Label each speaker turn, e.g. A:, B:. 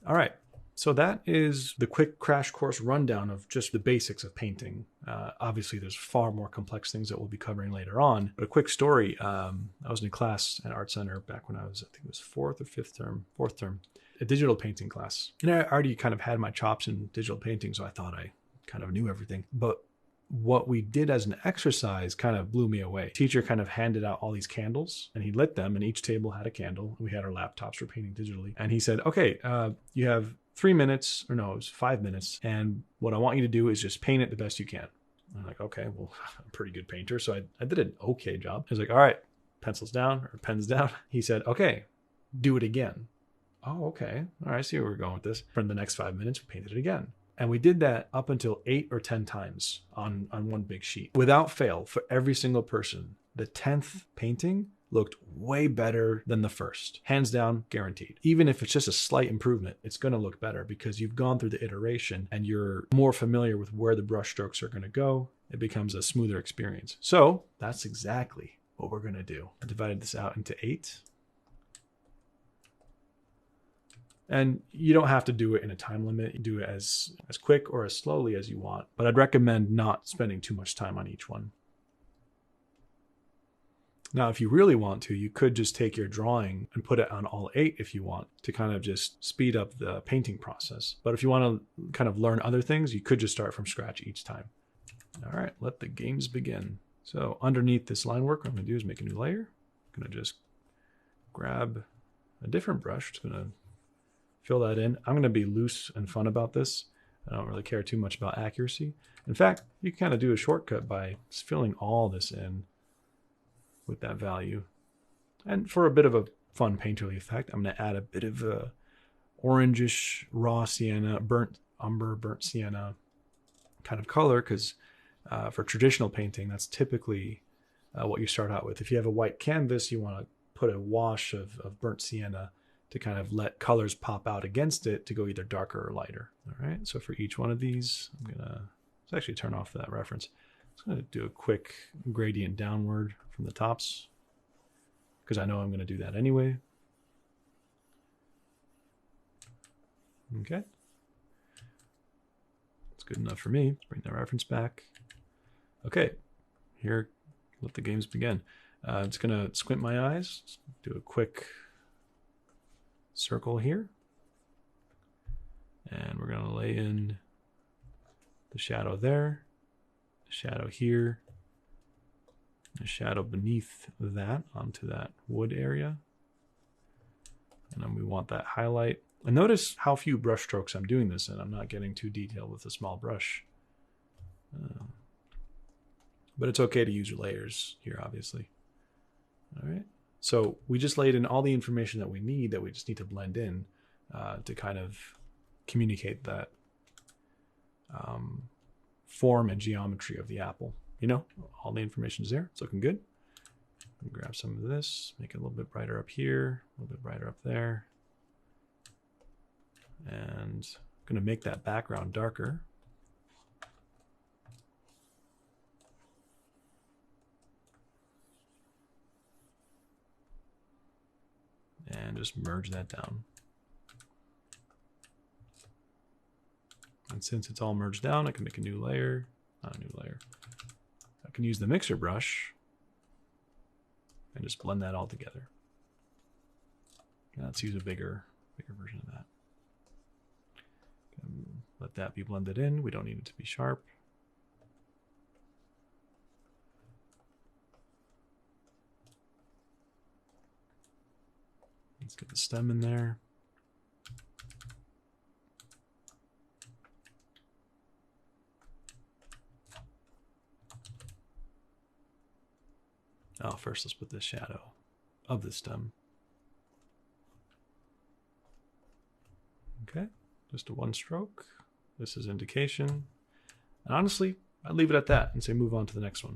A: All right. So that is the quick crash course rundown of just the basics of painting. Obviously, there's far more complex things that we'll be covering later on. But a quick story. I was in a class at Art Center back when I was, I think it was fourth term, a digital painting class. And I already kind of had my chops in digital painting, so I thought I kind of knew everything. But what we did as an exercise kind of blew me away. Teacher kind of handed out all these candles and he lit them, and each table had a candle. We had our laptops for painting digitally. And he said, okay, you have 3 minutes, or no, it was 5 minutes. And what I want you to do is just paint it the best you can. I'm like, okay, well, I'm a pretty good painter. So I did an okay job. I was like, all right, pencils down or pens down. He said, okay, do it again. Oh, okay. All right, I see where we're going with this. For the next 5 minutes, we painted it again. And we did that up until 8 or 10 times on one big sheet. Without fail, for every single person, the 10th painting looked way better than the first. Hands down, guaranteed. Even if it's just a slight improvement, it's going to look better because you've gone through the iteration and you're more familiar with where the brush strokes are going to go. It becomes a smoother experience. So that's exactly what we're going to do. I divided this out into 8. And you don't have to do it in a time limit. You do it as quick or as slowly as you want. But I'd recommend not spending too much time on each one. Now, if you really want to, you could just take your drawing and put it on all 8 if you want, to kind of just speed up the painting process. But if you want to kind of learn other things, you could just start from scratch each time. All right, let the games begin. So underneath this line work, what I'm going to do is make a new layer. I'm going to just grab a different brush. Just going to fill that in. I'm going to be loose and fun about this. I don't really care too much about accuracy. In fact, you can kind of do a shortcut by just filling all this in with that value. And for a bit of a fun painterly effect, I'm going to add a bit of a orangish raw sienna, burnt umber, burnt sienna kind of color, because for traditional painting, that's typically what you start out with. If you have a white canvas, you want to put a wash of burnt sienna to kind of let colors pop out against it to go either darker or lighter. All right, so for each one of these, I'm gonna, let's actually turn off that reference. I'm gonna do a quick gradient downward from the tops because I know I'm gonna do that anyway. Okay, that's good enough for me. Let's bring the reference back. Okay, here, let the games begin. I'm just gonna squint my eyes, do a quick circle here, and we're going to lay in the shadow there, the shadow here, the shadow beneath that onto that wood area, and then we want that highlight. And notice how few brush strokes I'm doing this in. I'm not getting too detailed with a small brush, but it's okay to use your layers here, obviously. All right. So we just laid in all the information that we need, that we just need to blend in to kind of communicate that form and geometry of the apple. You know, all the information is there. It's looking good. Grab some of this, make it a little bit brighter up here, a little bit brighter up there. And I'm going to make that background darker. And just merge that down. And since it's all merged down, I can make a new layer, not a new layer. I can use the mixer brush and just blend that all together. Now let's use a bigger version of that. Let that be blended in. We don't need it to be sharp. Let's get the stem in there. Oh, first let's put the shadow of the stem. Okay, just a one stroke. This is indication. And honestly, I'd leave it at that and say move on to the next one.